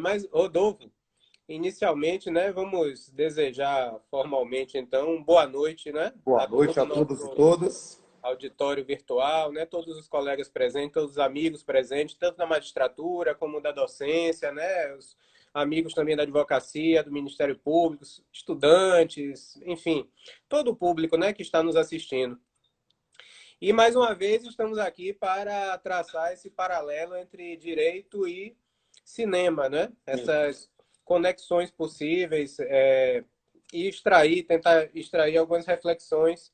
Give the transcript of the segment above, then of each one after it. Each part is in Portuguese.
Mas, Rodolfo, inicialmente, né, vamos desejar formalmente, então, boa noite, né, Boa a noite todo o a todos e nosso todas. auditório virtual, né, todos os colegas presentes, todos os amigos presentes, tanto da magistratura como da docência, né, os amigos também da advocacia, do Ministério Público, estudantes, enfim, todo o público, né, que está nos assistindo. E, mais uma vez, estamos aqui para traçar esse paralelo entre direito e cinema, né? Sim. Essas conexões possíveis e tentar extrair algumas reflexões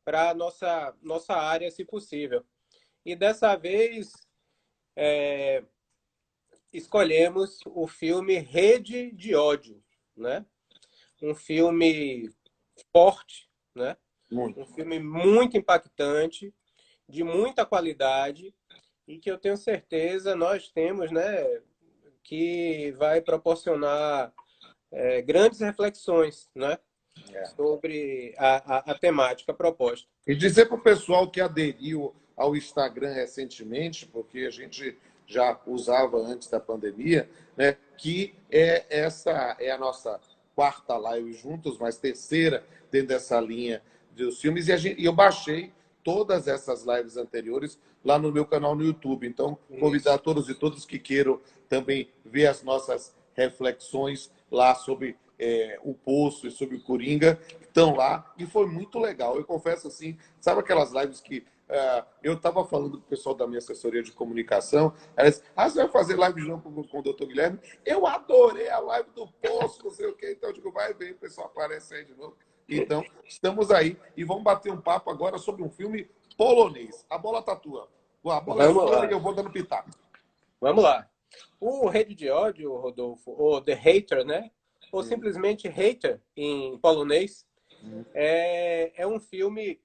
para a nossa área, se possível. E dessa vez escolhemos o filme Rede de Ódio, né? Um filme forte, né? Um Muito. filme muito impactante, de muita qualidade e que eu tenho certeza nós temos, né, que vai proporcionar grandes reflexões, né, É. sobre a temática proposta. E dizer para o pessoal que aderiu ao Instagram recentemente, porque a gente já usava antes da pandemia, né, que essa é a nossa quarta live juntos, mas terceira dentro dessa linha dos filmes. E eu baixei todas essas lives anteriores lá no meu canal no YouTube. Então, convidar Isso. todos e todas que queiram também ver as nossas reflexões lá sobre o Poço e sobre o Coringa, estão lá, e foi muito legal. Eu confesso assim, sabe aquelas lives que eu estava falando com o pessoal da minha assessoria de comunicação, ela disse, você vai fazer live de novo com o doutor Guilherme? Eu adorei a live do Poço, não sei o quê, então eu digo, vai ver, o pessoal aparece aí de novo. Então, estamos aí e vamos bater um papo agora sobre um filme polonês. A bola tá tua. A bola é Vamos sua e lá. eu vou dando pitaco. Vamos lá. O Rede de Ódio, Rodolfo, ou The Hater, né, ou simplesmente Hater em polonês, é um filme,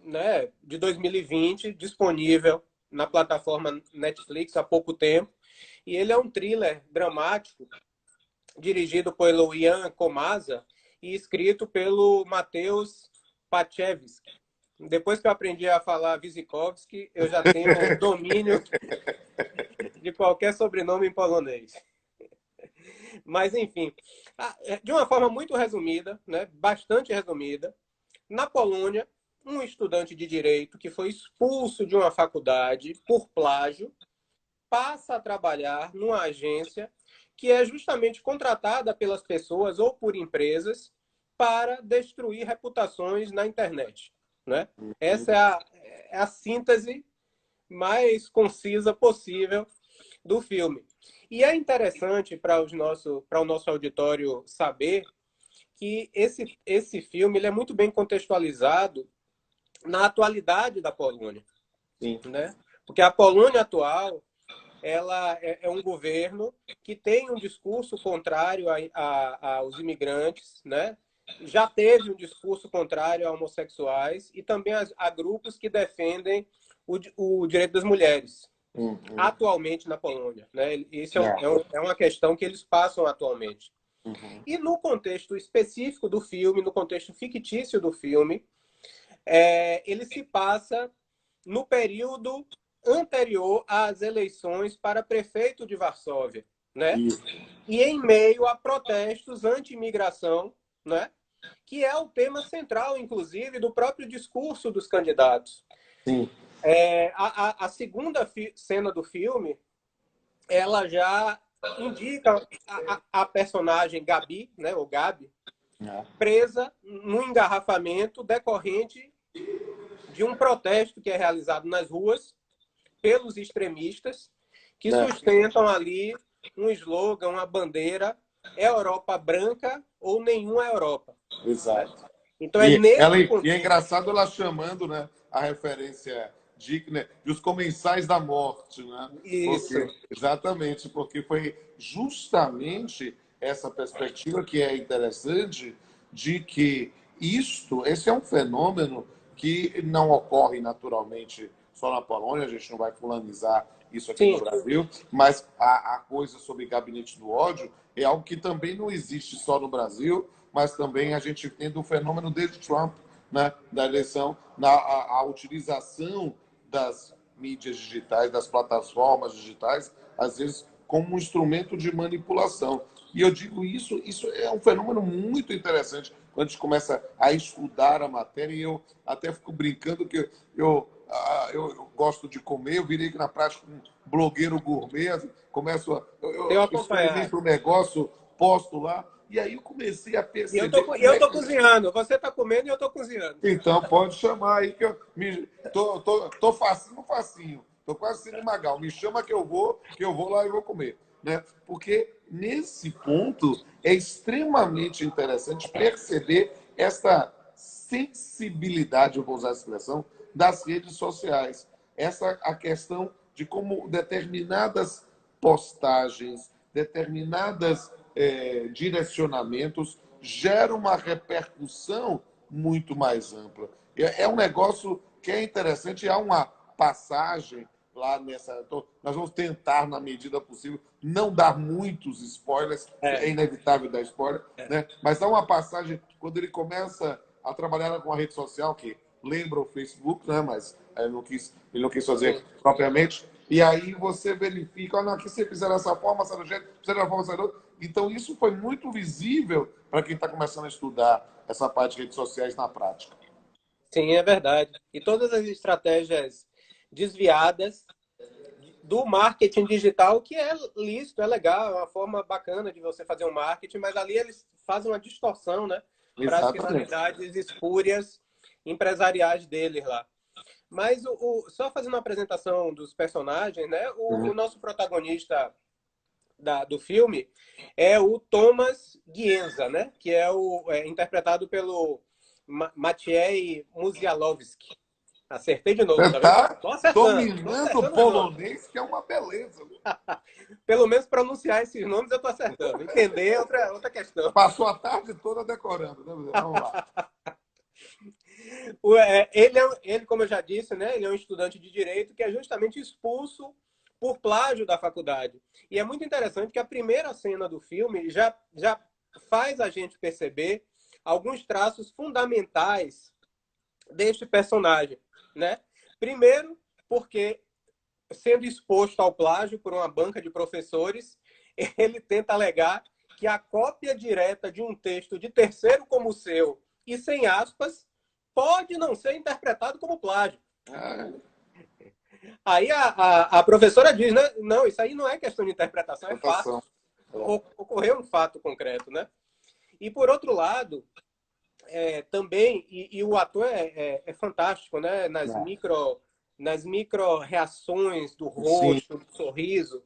né, de 2020, disponível na plataforma Netflix há pouco tempo. E ele é um thriller dramático, dirigido pelo Ian Komasa e escrito pelo Mateusz Pachewski. Depois que eu aprendi a falar Wisikovski, eu já tenho domínio de qualquer sobrenome em polonês. Mas, enfim, de uma forma muito resumida, né, bastante resumida, na Polônia, um estudante de direito que foi expulso de uma faculdade por plágio passa a trabalhar numa agência que é justamente contratada pelas pessoas ou por empresas para destruir reputações na internet, né? Essa é a síntese mais concisa possível do filme. E é interessante para o nosso auditório saber que esse filme ele é muito bem contextualizado na atualidade da Polônia, Sim. né? Porque a Polônia atual ela é um governo que tem um discurso contrário aos imigrantes, né? Já teve um discurso contrário a homossexuais e também a grupos que defendem o direito das mulheres, Uhum. atualmente na Polônia, né? Isso É. é uma questão que eles passam atualmente. Uhum. E no contexto específico do filme, no contexto fictício do filme, ele se passa no período anterior às eleições para prefeito de Varsóvia, né? Isso. E em meio a protestos anti-imigração, né? Que é o tema central, inclusive, do próprio discurso dos candidatos. Sim. A segunda cena do filme, ela já indica a personagem Gabi, né, ou Gabi, É. presa no engarrafamento decorrente de um protesto que é realizado nas ruas pelos extremistas que Né? sustentam ali um slogan, uma bandeira, Europa branca ou nenhuma Europa, né? Exato. Então é nesse E é contexto. engraçado ela chamando, né, a referência digna dos comensais da morte, né? Isso. Porque, exatamente, porque foi justamente essa perspectiva que é interessante de que esse é um fenômeno que não ocorre naturalmente só na Polônia, a gente não vai fulanizar isso aqui no Sim, Brasil, mas a coisa sobre gabinete do ódio é algo que também não existe só no Brasil, mas também a gente tem do fenômeno desde Trump, né, da eleição, a utilização das mídias digitais, das plataformas digitais, às vezes como um instrumento de manipulação. E eu digo isso é um fenômeno muito interessante quando a gente começa a estudar a matéria, e eu até fico brincando que eu gosto de comer, eu virei aqui na prática um blogueiro gourmet, começo Eu eu acompanhar. experimento um negócio, posto lá, e aí eu comecei a E perceber como eu é tô que... cozinhando. Você está comendo e eu estou cozinhando. Então, pode chamar aí, que eu tô facinho, facinho. Tô quase sendo Magal. Me chama que eu vou lá e vou comer. Né? Porque nesse ponto é extremamente interessante perceber essa sensibilidade, eu vou usar a expressão, das redes sociais. Essa a questão de como determinadas postagens, determinadas direcionamentos geram uma repercussão muito mais ampla. É um negócio que é interessante. Há uma passagem lá nessa. Nós vamos tentar, na medida possível, não dar muitos spoilers, é inevitável dar spoiler, né? Mas há uma passagem quando ele começa a trabalhar com a rede social, que lembra o Facebook, né? Mas ele não quis fazer propriamente. E aí você verifica, olha, aqui você fizer dessa forma, sai do jeito, fizer da forma, sai do outro. Então, isso foi muito visível para quem está começando a estudar essa parte de redes sociais na prática. Sim, é verdade. E todas as estratégias desviadas do marketing digital, que é lícito, é legal, é uma forma bacana de você fazer um marketing, mas ali eles fazem uma distorção, né, para as Exatamente. finalidades espúrias empresariais deles lá. Mas só fazendo uma apresentação dos personagens, né, o nosso protagonista do filme é o Thomas Gienza, né, que é interpretado pelo Maciej Musialowski. Acertei de novo, Você tá vendo? está Tô dominando o acertando os nomes. polonês, que é uma beleza. Pelo menos pronunciar esses nomes eu tô acertando. Entender é outra questão. Passou a tarde toda decorando. Né? Vamos lá. Ele, como eu já disse, né, ele é um estudante de direito que é justamente expulso por plágio da faculdade. E é muito interessante que a primeira cena do filme já faz a gente perceber alguns traços fundamentais deste personagem, né? Primeiro, porque sendo exposto ao plágio por uma banca de professores, ele tenta alegar que a cópia direta de um texto de terceiro como o seu e sem aspas pode não ser interpretado como plágio. Aí a professora diz, né? Não, isso aí não é questão de interpretação, é fato. Ocorreu um fato concreto, né? E por outro lado, também, e o ator é fantástico, né? Nas micro reações do Sim. rosto, do sorriso.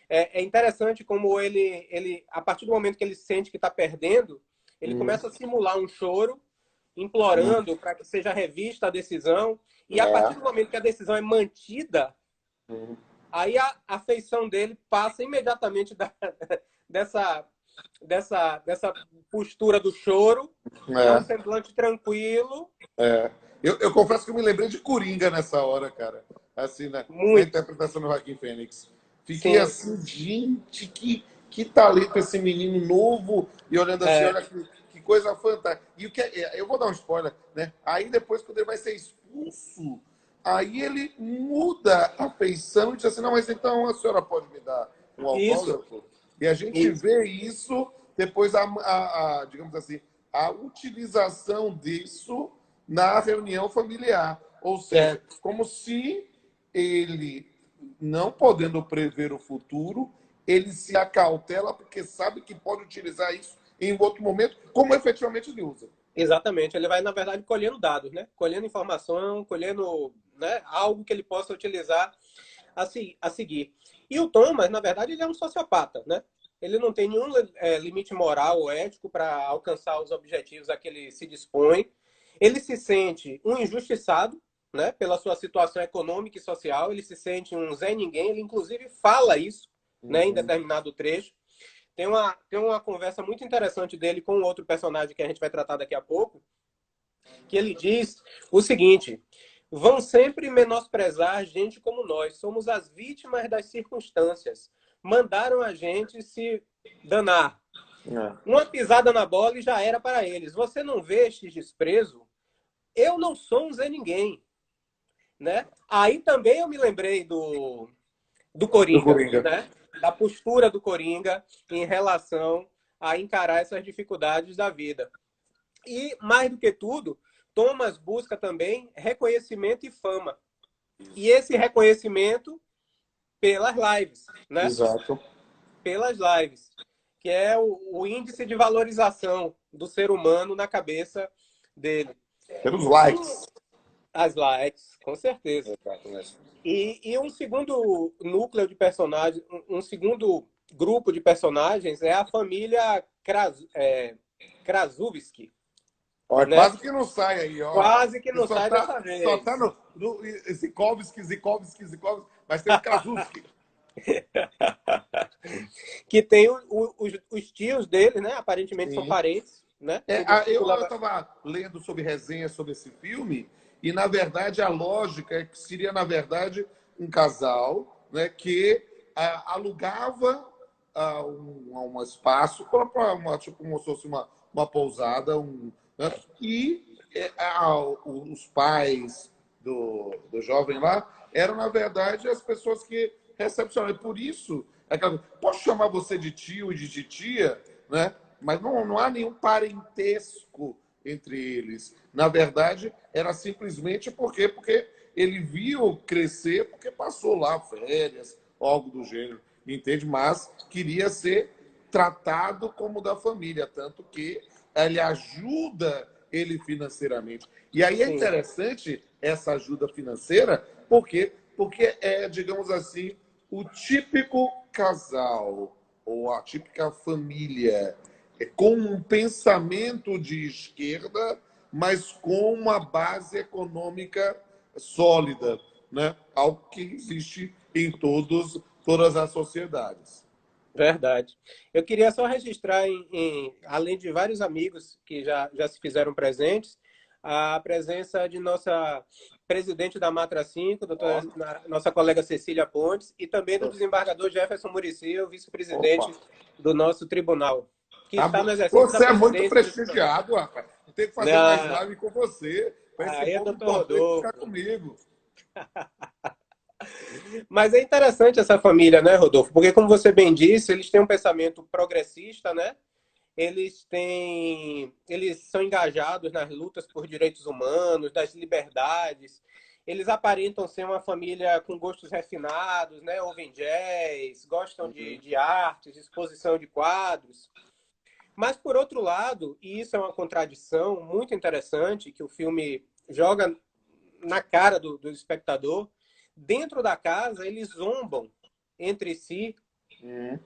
É interessante como ele, a partir do momento que ele sente que está perdendo, ele começa a simular um choro, implorando para que seja revista a decisão. E a partir do momento que a decisão é mantida, aí a afeição dele passa imediatamente dessa postura do choro para um semblante tranquilo. Eu confesso que eu me lembrei de Coringa nessa hora, cara. Assim, né? Na Muito. interpretação do Joaquim Fênix. Fiquei Sim. assim, gente, que talento esse menino novo. E olhando assim, olha que coisa fantástica. E o que eu vou dar um spoiler, né? Aí depois, quando ele vai ser expulso, aí ele muda a feição e diz assim, não, mas então a senhora pode me dar um autógrafo? E a gente vê isso depois, digamos assim, a utilização disso na reunião familiar. Ou seja, como se ele, não podendo prever o futuro, ele se acautela porque sabe que pode utilizar isso em outro momento, como efetivamente ele usa. Exatamente. Ele vai, na verdade, colhendo dados, né? Colhendo informação, colhendo, né, algo que ele possa utilizar a seguir. E o Thomas, na verdade, ele é um sociopata, né? Ele não tem nenhum limite moral ou ético para alcançar os objetivos a que ele se dispõe. Ele se sente um injustiçado, né, pela sua situação econômica e social. Ele se sente um Zé Ninguém. Ele, inclusive, fala isso, né, em determinado trecho. Tem uma conversa muito interessante dele com outro personagem que a gente vai tratar daqui a pouco, que ele diz o seguinte: vão sempre menosprezar gente como nós. Somos as vítimas das circunstâncias. Mandaram a gente se danar. Uma pisada na bola e já era para eles. Você não vê este desprezo? Eu não sou um Zé Ninguém. Né? Aí também eu me lembrei do Coringa. Né? da postura do Coringa em relação a encarar essas dificuldades da vida. E, mais do que tudo, Thomas busca também reconhecimento e fama. E esse reconhecimento pelas lives, né? Exato. Pelas lives, que é o índice de valorização do ser humano na cabeça dele. Pelos likes. As likes, com certeza. Exatamente. E um segundo núcleo de personagens, um segundo grupo de personagens é a família Krasovski. Ó, Né? quase que não sai aí, ó. Quase que não sai dessa vez. Só tá no Zikovski, mas tem o Krasovski. Que tem os tios dele, né? Aparentemente Sim. são parentes, né? Eu estava lendo sobre resenhas sobre esse filme e, na verdade, a lógica é que seria, na verdade, um casal, né, que alugava um espaço para tipo, como se fosse uma pousada, né, e os pais do jovem lá eram, na verdade, as pessoas que recepcionavam. Por isso, posso chamar você de tio e de titia, né? Mas não há nenhum parentesco entre eles. Na verdade, era simplesmente porque ele viu crescer, porque passou lá férias, algo do gênero, entende? Mas queria ser tratado como da família, tanto que ele ajuda ele financeiramente. E aí é interessante essa ajuda financeira, porque é, digamos assim, o típico casal ou a típica família com um pensamento de esquerda, mas com uma base econômica sólida, né? Algo que existe em todas as sociedades. Verdade. Eu queria só registrar, além de vários amigos que já se fizeram presentes, a presença de nossa presidente da Matra 5, nossa colega Cecília Pontes, e também do desembargador Jefferson Muricy, o vice-presidente do nosso tribunal, que está no exercício da Você é muito presidência. prestigiado, rapaz. Tem que fazer mais live com você. Para esse povo importante ficar comigo. Mas é interessante essa família, né, Rodolfo? Porque, como você bem disse, eles têm um pensamento progressista, né? Eles são engajados nas lutas por direitos humanos, das liberdades. Eles aparentam ser uma família com gostos refinados, né? Ouvem jazz, gostam de artes, exposição de quadros. Mas, por outro lado, e isso é uma contradição muito interessante, que o filme joga na cara do espectador, dentro da casa, eles zombam entre si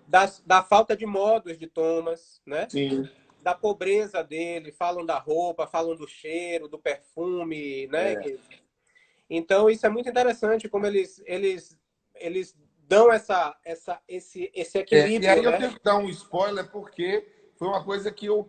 da falta de modos de Thomas, né? Sim. Da pobreza dele, falam da roupa, falam do cheiro, do perfume, né? Então, isso é muito interessante, como eles dão esse equilíbrio. E aí eu né? tenho que dar um spoiler, porque foi uma coisa que eu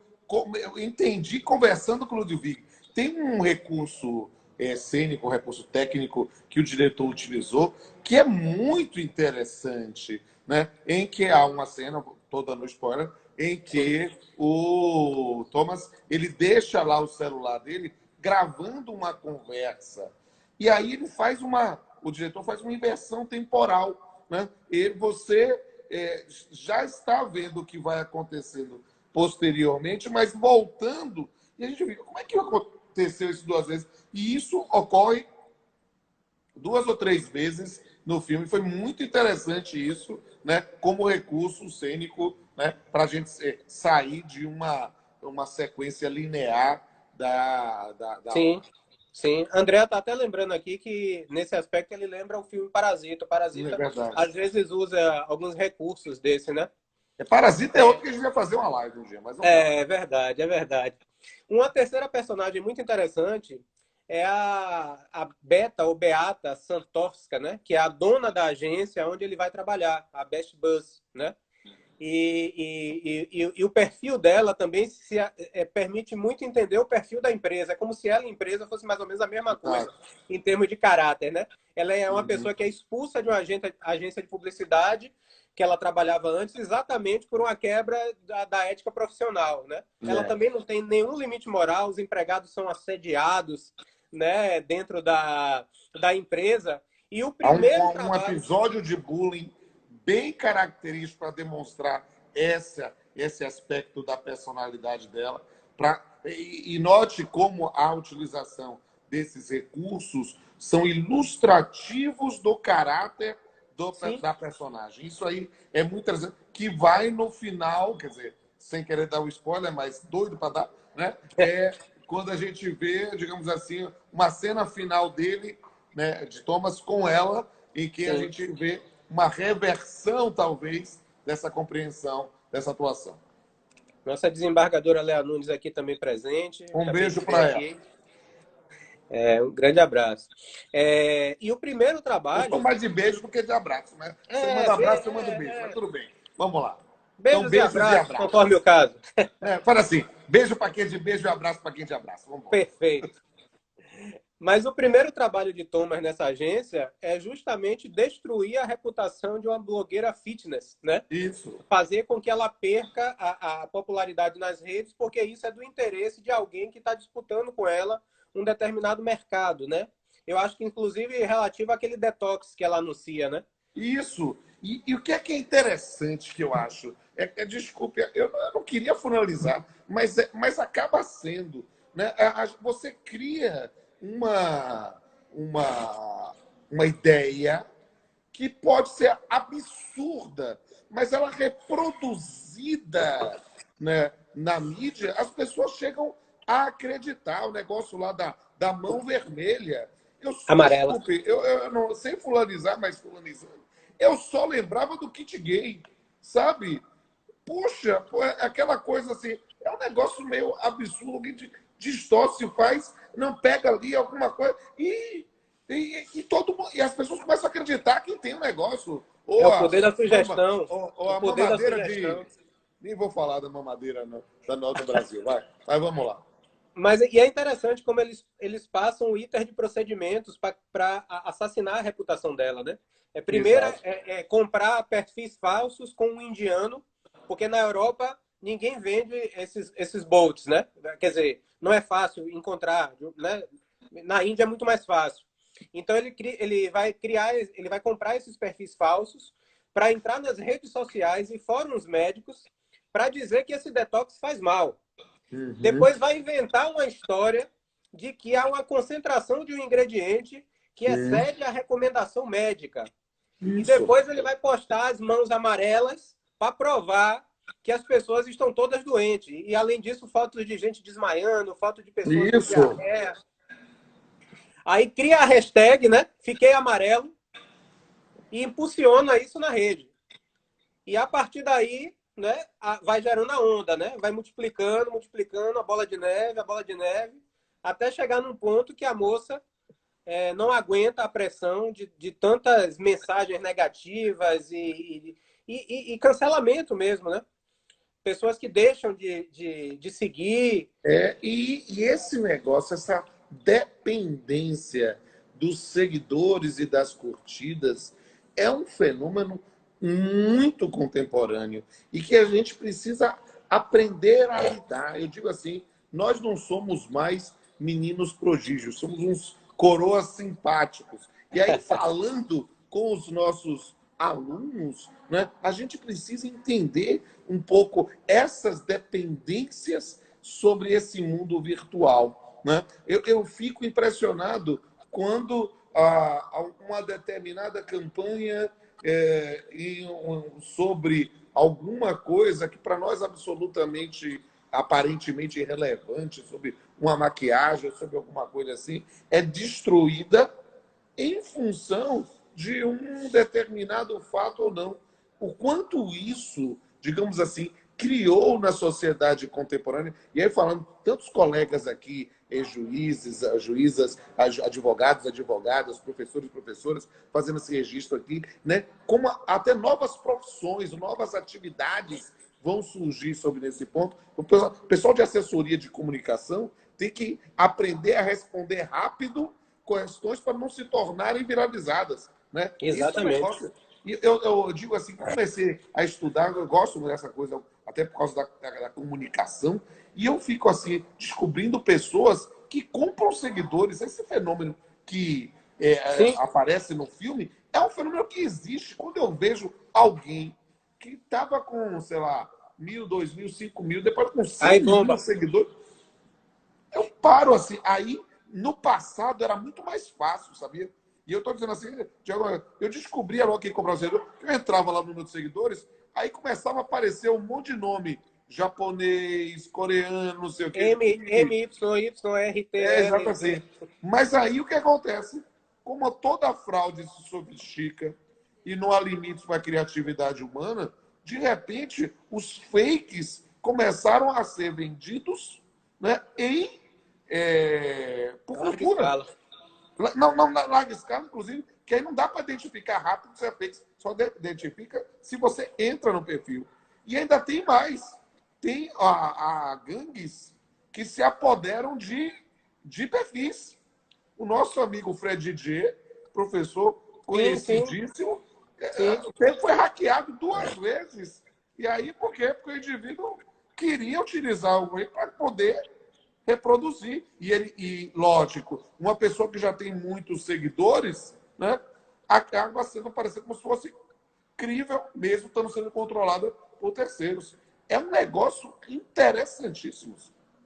entendi conversando com o Ludwig. Tem um recurso cênico, um recurso técnico que o diretor utilizou, que é muito interessante, né? Em que há uma cena, estou dando spoiler, em que o Thomas ele deixa lá o celular dele gravando uma conversa. E aí o diretor faz uma inversão temporal, né? Você já está vendo o que vai acontecendo posteriormente, mas voltando, e a gente fica, como é que aconteceu isso duas vezes? E isso ocorre 2 ou 3 vezes no filme. Foi muito interessante isso, né? Como recurso cênico, né? Para a gente sair de uma sequência linear da Sim. Sim, André está até lembrando aqui que, nesse aspecto, ele lembra o filme Parasita. O Parasita, às vezes, usa alguns recursos desse, né? Parasita é outro que a gente vai fazer uma live um dia. Mas é verdade, é verdade. Uma terceira personagem muito interessante é a Beta, ou Beata Santorska, né? Que é a dona da agência onde ele vai trabalhar, a Best Bus, né? E o perfil dela também permite muito entender o perfil da empresa. É como se ela, a empresa, fosse mais ou menos a mesma coisa em termos de caráter, né? Ela é uma pessoa que é expulsa de uma agência de publicidade que ela trabalhava antes, exatamente por uma quebra da ética profissional, né? Ela também não tem nenhum limite moral, os empregados são assediados, né, dentro da empresa. E o primeiro um episódio de bullying bem característico para demonstrar esse aspecto da personalidade dela. E note como a utilização desses recursos são ilustrativos do caráter da personagem. Isso aí é muito interessante, que vai no final, quer dizer, sem querer dar o spoiler, mas doido para dar, né? Quando a gente vê, digamos assim, uma cena final dele, né, de Thomas com ela, em que a gente vê uma reversão, talvez, dessa compreensão, dessa atuação. Nossa desembargadora Léa Nunes aqui também presente. Um beijo para ela. Um grande abraço. E o primeiro trabalho... Eu sou mais de beijo do que de abraço, né? Você manda abraço, eu mando beijo, mas tudo bem. Vamos lá. Beijos, então, beijos e abraços, conforme o caso. Fala assim, beijo para quem é de beijo e abraço para quem é de abraço. Vamos lá. Perfeito. Mas o primeiro trabalho de Thomas nessa agência é justamente destruir a reputação de uma blogueira fitness, né? Isso. Fazer com que ela perca a popularidade nas redes, porque isso é do interesse de alguém que está disputando com ela um determinado mercado, né? Eu acho que, inclusive, relativo àquele detox que ela anuncia, né? Isso. E o que é interessante que eu acho? Desculpe, eu não queria finalizar, mas acaba sendo, né? Você cria uma ideia que pode ser absurda, mas ela reproduzida, né, na mídia, as pessoas chegam a acreditar. O negócio lá da mão vermelha. Amarela. Desculpe, eu não sei fulanizar, mas fulanizando. Eu só lembrava do kit gay, sabe? Puxa, aquela coisa assim, é um negócio meio absurdo, que distorce, faz, não pega ali alguma coisa e todo mundo, e as pessoas começam a acreditar que tem um negócio. É o poder da sugestão. Ou a mamadeira de... Nem vou falar da mamadeira da Nota Brasil, vai. Mas vamos lá. Mas e é interessante como eles passam o iter de procedimentos para assassinar a reputação dela, né? Primeiro comprar perfis falsos com um indiano, porque na Europa ninguém vende esses bolts, né? Quer dizer, não é fácil encontrar, né? Na Índia é muito mais fácil. Então ele vai comprar esses perfis falsos para entrar nas redes sociais e fóruns médicos para dizer que esse detox faz mal. Uhum. Depois vai inventar uma história de que há uma concentração de um ingrediente que excede a recomendação médica. Isso. E depois ele vai postar as mãos amarelas para provar que as pessoas estão todas doentes. E, além disso, fotos de gente desmaiando, fotos de pessoas com diarreia. Aí cria a hashtag, né? Fiquei amarelo, e impulsiona isso na rede. E a partir daí, né, vai gerando a onda, né? Vai multiplicando, a bola de neve, até chegar num ponto que a moça não aguenta a pressão de tantas mensagens negativas e cancelamento mesmo, né? Pessoas que deixam de seguir. E esse negócio, essa dependência dos seguidores e das curtidas é um fenômeno muito contemporâneo e que a gente precisa aprender a lidar. Eu digo assim, nós não somos mais meninos prodígios, somos uns coroas simpáticos. E aí, falando com os nossos alunos, né, a gente precisa entender um pouco essas dependências sobre esse mundo virtual, né? Eu fico impressionado quando uma determinada campanha sobre alguma coisa que para nós aparentemente irrelevante, sobre uma maquiagem, sobre alguma coisa assim, é destruída em função de um determinado fato ou não. O quanto isso, digamos assim, criou na sociedade contemporânea, e aí falando, tantos colegas aqui, juízes, juízas, advogados, advogadas, professores, professoras, fazendo esse registro aqui, né? Como até novas profissões, novas atividades vão surgir sobre esse ponto. O pessoal de assessoria de comunicação tem que aprender a responder rápido questões para não se tornarem viralizadas, né? Exatamente. Eu digo assim, comecei a estudar, eu gosto dessa coisa, até por causa da comunicação, e eu fico assim, descobrindo pessoas que compram seguidores. Esse fenômeno que aparece no filme, É um fenômeno que existe. Quando eu vejo alguém que estava com, sei lá, 1.000, 2.000, 5.000, depois com Aí 100.000 bomba. seguidores, eu paro assim. Aí, no passado, era muito mais fácil, sabia? E eu estou dizendo assim, Thiago, eu descobri logo quem comprava seguidor, que eu entrava lá no número de seguidores, aí começava a aparecer um monte de nome japonês, coreano, não sei o quê. Exato assim. MYYRTL. Mas aí o que acontece? Como toda fraude se sofistica e não há limites para a criatividade humana, de repente os fakes começaram a ser vendidos, né, por Larga fortuna. escala. Não, não na larga escala, inclusive, que aí não dá para identificar rápido se é fake. Só identifica se você entra no perfil. E ainda tem mais. Tem a gangues que se apoderam de perfis. O nosso amigo Fred G, professor Sim, sim, conhecidíssimo, sim. foi hackeado 2 vezes. E aí, por quê? Porque o indivíduo queria utilizar o meio para poder reproduzir. E, lógico, uma pessoa que já tem muitos seguidores, né, acaba sendo parecendo como se fosse crível, mesmo estando sendo controlada por terceiros. É um negócio interessantíssimo.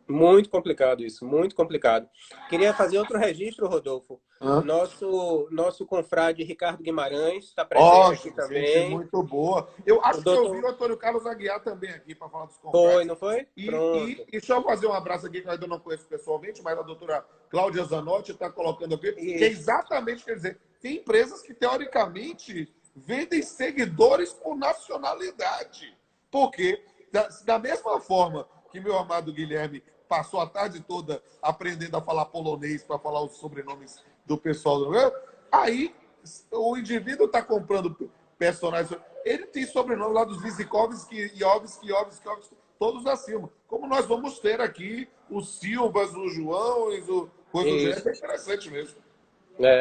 Muito complicado isso, muito complicado. Queria fazer outro registro, Rodolfo. Hã? Nosso confrade Ricardo Guimarães está presente Ó, aqui gente também. muito boa. Eu O acho que eu vi o doutor Antônio Carlos Aguiar também aqui para falar dos foi, confrades. não foi? E Pronto. deixa eu fazer um abraço aqui, que eu ainda não conheço pessoalmente, mas a doutora Cláudia Zanotti está colocando aqui, que é Isso. exatamente, quer dizer, tem empresas que, teoricamente, vendem seguidores por nacionalidade. Porque, da mesma forma que meu amado Guilherme passou a tarde toda aprendendo a falar polonês para falar os sobrenomes do pessoal, aí o indivíduo está comprando personagens. Ele tem sobrenome lá dos Visikovski, Iovski, todos acima. Como nós vamos ter aqui os Silvas, os Joões, o coisa do gênero, Isso. é interessante mesmo.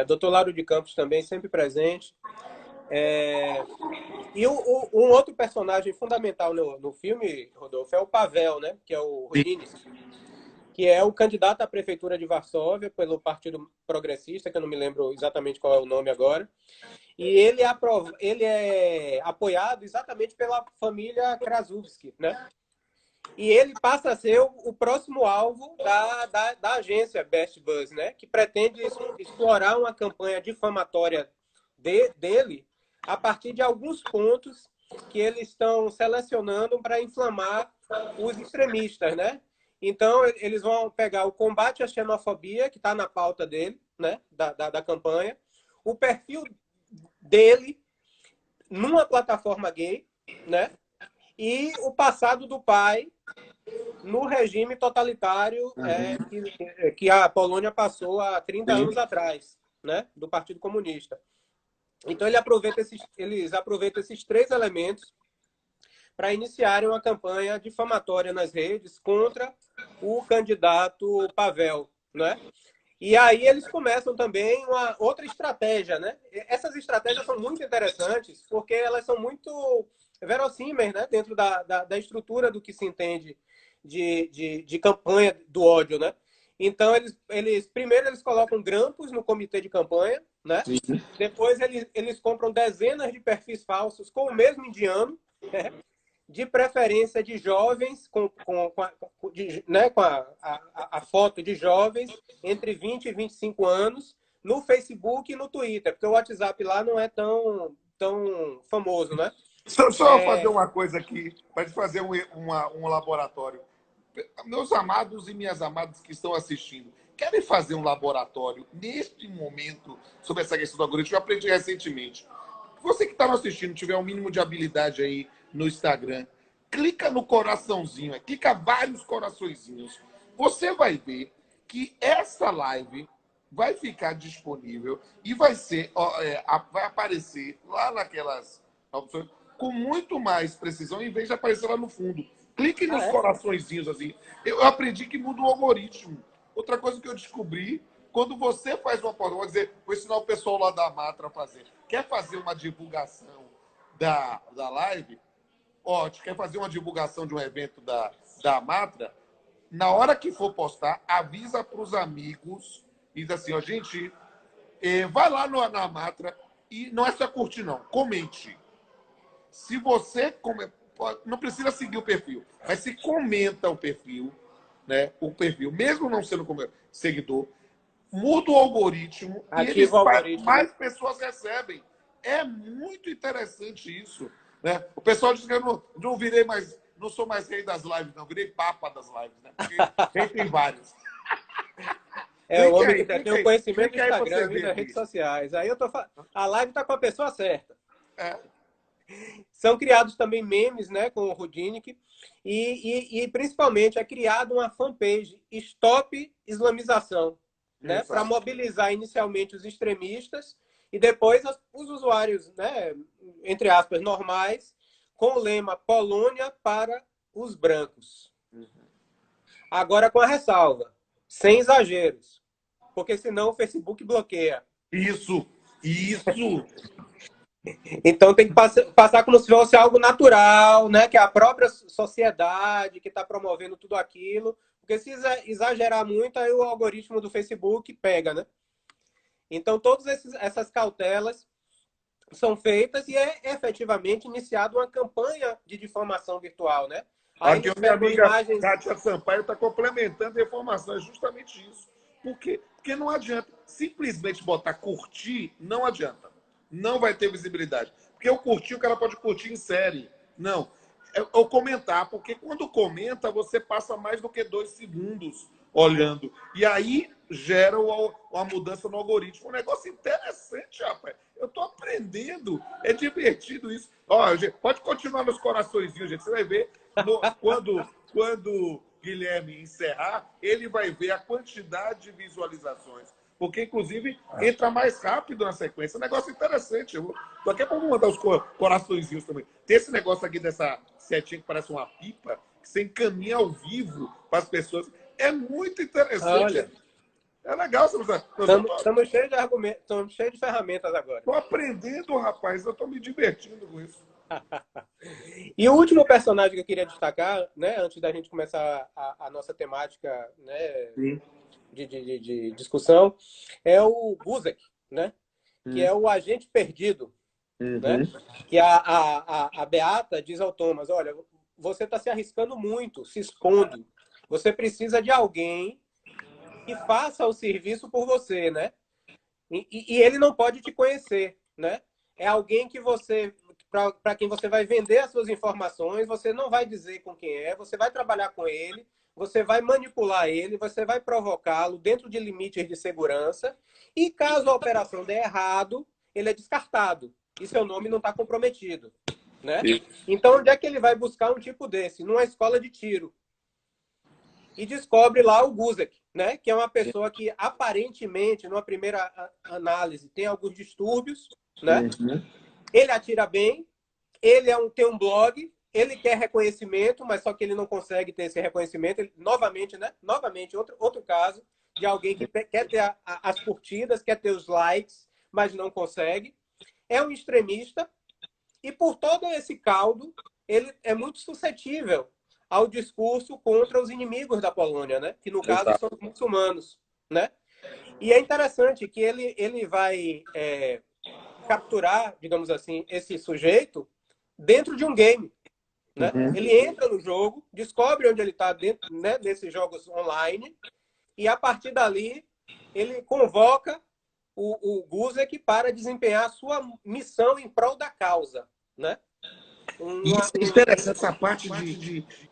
Doutor Lauro de Campos também, sempre presente. E um outro personagem fundamental no filme, Rodolfo, é o Pavel, né? Que é o Rudinski, que é o candidato à prefeitura de Varsóvia pelo Partido Progressista, que eu não me lembro exatamente qual é o nome agora. E ele é apoiado exatamente pela família Krasovski, né? E ele passa a ser o próximo alvo da agência Best Buzz, né? Que pretende explorar uma campanha difamatória dele a partir de alguns pontos que eles estão selecionando para inflamar os extremistas, né? Então, eles vão pegar o combate à xenofobia, que está na pauta dele, né? Da campanha, o perfil dele numa plataforma gay, né? E o passado do pai no regime totalitário que a Polônia passou há 30 anos atrás, né? Do Partido Comunista. Então eles aproveitam esses três elementos para iniciarem uma campanha difamatória nas redes contra o candidato Pavel, né? E aí eles começam também uma outra estratégia, né? Essas estratégias são muito interessantes porque elas são muito verossímeis, né? Dentro da estrutura do que se entende de campanha do ódio, né? Então primeiro eles colocam grampos no comitê de campanha, né? Sim. Depois eles compram dezenas de perfis falsos com o mesmo indiano, né? De preferência de jovens, com a foto de jovens entre 20 e 25 anos, no Facebook e no Twitter, porque o WhatsApp lá não é tão famoso, né? Só fazer uma coisa aqui, para fazer um laboratório. Meus amados e minhas amadas que estão assistindo, querem fazer um laboratório neste momento sobre essa questão do algoritmo? Eu aprendi recentemente. Você que está nos assistindo, tiver um mínimo de habilidade aí no Instagram, clica no coraçãozinho, clica vários coraçõezinhos. Você vai ver que essa live vai ficar disponível e vai aparecer lá naquelas opções com muito mais precisão, em vez de aparecer lá no fundo. Clique nos coraçõezinhos assim. Eu aprendi que muda o algoritmo. Outra coisa que eu descobri, quando você faz uma postagem, vou dizer, vou ensinar o pessoal lá da Matra a fazer. Quer fazer uma divulgação da live? Ó, quer fazer uma divulgação de um evento da Matra? Na hora que for postar, avisa para os amigos e diz assim, ó, gente, vai lá na Matra E não é só curtir, não. Comente. Se você... Não precisa seguir o perfil, mas se comenta o perfil, né? O perfil, mesmo não sendo seguidor, muda o algoritmo e Ativa o algoritmo, mais né? pessoas recebem. É muito interessante isso, né? O pessoal diz que eu não virei mais, não sou mais rei das lives, não, virei papa das lives, né? Porque rei tem vários. É o homem que Clique tem o conhecimento do aí pra você Instagram e ver das redes aqui. sociais. Aí a live tá com a pessoa certa. É. São criados também memes, né, com o Rudinick. E principalmente é criada uma fanpage Stop Islamização, né, para mobilizar inicialmente os extremistas e depois os usuários, né, entre aspas, normais, com o lema Polônia para os brancos. Agora com a ressalva, sem exageros, porque senão o Facebook bloqueia. Isso. Então tem que passar como se fosse algo natural, né? Que é a própria sociedade que está promovendo tudo aquilo. Porque se exagerar muito, aí o algoritmo do Facebook pega, né? Então todas essas cautelas são feitas e é efetivamente iniciada uma campanha de difamação virtual, né? Aí Aqui eles a minha pegam amiga imagens. Kátia Sampaio está complementando a informação, é justamente isso. Por quê? Porque não adianta simplesmente botar curtir, não adianta. Não vai ter visibilidade. Porque o curtir, o cara pode curtir em série. Não. É o comentar, porque quando comenta, você passa mais do que 2 segundos olhando. E aí gera uma mudança no algoritmo. Um negócio interessante, rapaz. Eu estou aprendendo. É divertido isso. Ó, gente, pode continuar nos coraçõezinhos, gente. Você vai ver quando Guilherme encerrar, ele vai ver a quantidade de visualizações. Porque, inclusive, entra mais rápido na sequência. Um negócio interessante. Daqui a pouco eu vou mandar os coraçõezinhos também. Tem esse negócio aqui dessa setinha que parece uma pipa, que você encaminha ao vivo para as pessoas. É muito interessante. Olha, É legal. estamos cheios de argumentos, estamos cheios de ferramentas agora. Estou aprendendo, rapaz. Eu estou me divertindo com isso. E o último personagem que eu queria destacar, né, antes da gente começar a nossa temática, né, de discussão, é o Guzek, né, que é o agente perdido, né, que a Beata diz ao Thomas, olha, você está se arriscando muito, se expondo, você precisa de alguém que faça o serviço por você, né, e ele não pode te conhecer, né, é alguém que você para quem você vai vender as suas informações, você não vai dizer com quem é, você vai trabalhar com ele, você vai manipular ele, você vai provocá-lo dentro de limites de segurança, e caso a operação dê errado, ele é descartado, e seu nome não está comprometido, né? Então, onde é que ele vai buscar um tipo desse? Numa escola de tiro. E descobre lá o Guzek, né? Que é uma pessoa que aparentemente, numa primeira análise, tem alguns distúrbios, né? Ele atira bem, ele tem um blog, ele quer reconhecimento, mas só que ele não consegue ter esse reconhecimento. Ele, novamente, né? Novamente, outro caso de alguém que quer ter as curtidas, quer ter os likes, mas não consegue. É um extremista e por todo esse caldo, ele é muito suscetível ao discurso contra os inimigos da Polônia, né? Que no caso são os muçulmanos, né? E é interessante que ele vai capturar, digamos assim, esse sujeito dentro de um game, né? Ele entra no jogo, descobre onde ele está dentro, né, nesses jogos online, e a partir dali ele convoca o Guzek para desempenhar a sua missão em prol da causa, né? Isso é interessante, essa parte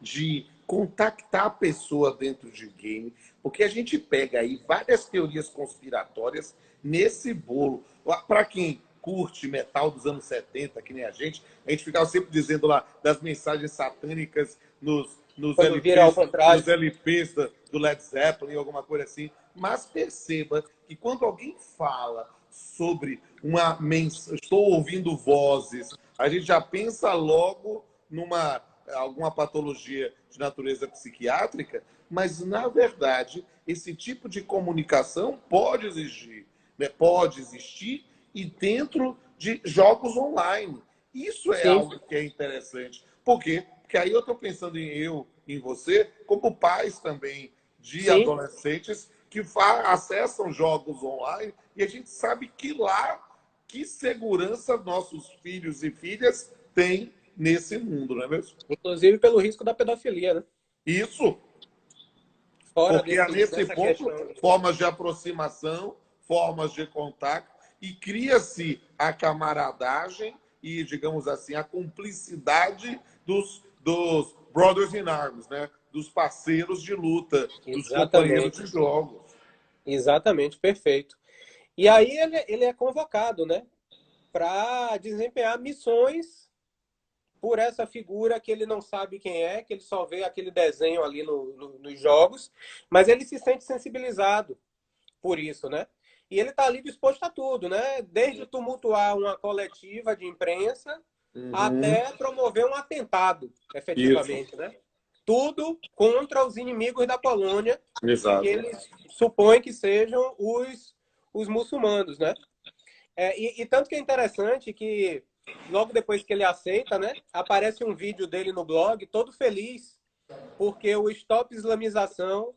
de contactar a pessoa dentro de game, porque a gente pega aí várias teorias conspiratórias nesse bolo. Para quem curte metal dos anos 70, que nem a gente ficava sempre dizendo lá das mensagens satânicas nos LPs do Led Zeppelin, alguma coisa assim. Mas perceba que quando alguém fala sobre uma mensagem, estou ouvindo vozes, a gente já pensa logo numa alguma patologia de natureza psiquiátrica, mas, na verdade, esse tipo de comunicação pode existir, né? Pode existir e dentro de jogos online. Isso é algo que é interessante. Por quê? Porque aí eu estou pensando em você, como pais também de adolescentes que acessam jogos online e a gente sabe que lá que segurança nossos filhos e filhas têm nesse mundo, não é mesmo? Inclusive pelo risco da pedofilia, né? Isso, Fora porque há nesse dessa ponto questão. formas de aproximação, formas de contato, e cria-se a camaradagem e, digamos assim, a cumplicidade dos brothers in arms, né? Dos parceiros de luta, dos companheiros Exatamente. de jogos. Exatamente, perfeito. E aí ele é convocado, né? Para desempenhar missões por essa figura que ele não sabe quem é, que ele só vê aquele desenho ali nos jogos, mas ele se sente sensibilizado por isso, né? E ele está ali disposto a tudo, né? Desde tumultuar uma coletiva de imprensa Uhum. até promover um atentado, Isso, efetivamente, né? Tudo contra os inimigos da Polônia, que exato. eles supõem que sejam os muçulmanos, né? E tanto que é interessante que logo depois que ele aceita, né, aparece um vídeo dele no blog todo feliz porque o Stop Islamização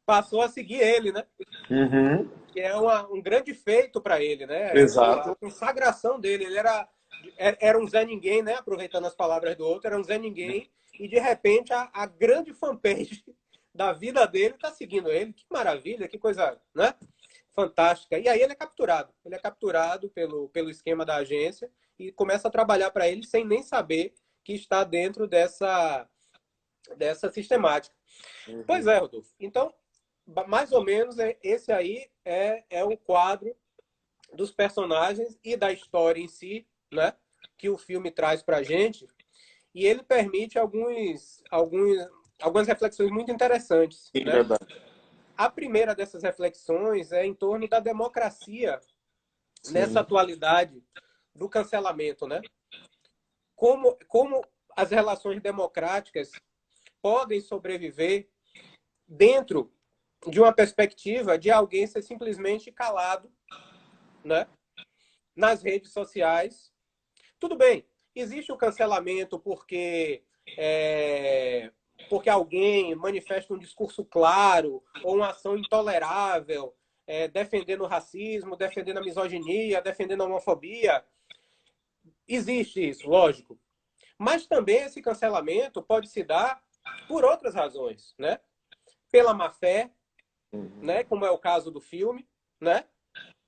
passou a seguir ele, né? Uhum. Que é um grande feito para ele, né? A Exato. consagração dele, ele era um Zé Ninguém, né? Aproveitando as palavras do outro, era um Zé Ninguém e de repente a grande fanpage da vida dele está seguindo ele. Que maravilha, que coisa, né? Fantástica. E aí ele é capturado. Ele é capturado pelo esquema da agência e começa a trabalhar para ele sem nem saber que está dentro dessa sistemática. Pois Uhum. é, Rodolfo. Então, mais ou menos, esse aí é o quadro dos personagens e da história em si, né? Que o filme traz para a gente. E ele permite algumas reflexões muito interessantes, Sim, né? verdade. A primeira dessas reflexões é em torno da democracia nessa Sim. atualidade do cancelamento, né? Como as relações democráticas podem sobreviver dentro de uma perspectiva de alguém ser simplesmente calado, né? Nas redes sociais. Tudo bem, existe o cancelamento porque alguém manifesta um discurso claro ou uma ação intolerável, defendendo o racismo, defendendo a misoginia, defendendo a homofobia. Existe isso, lógico. Mas também esse cancelamento pode se dar por outras razões, né? Pela má fé, Uhum. né? Como é o caso do filme, né?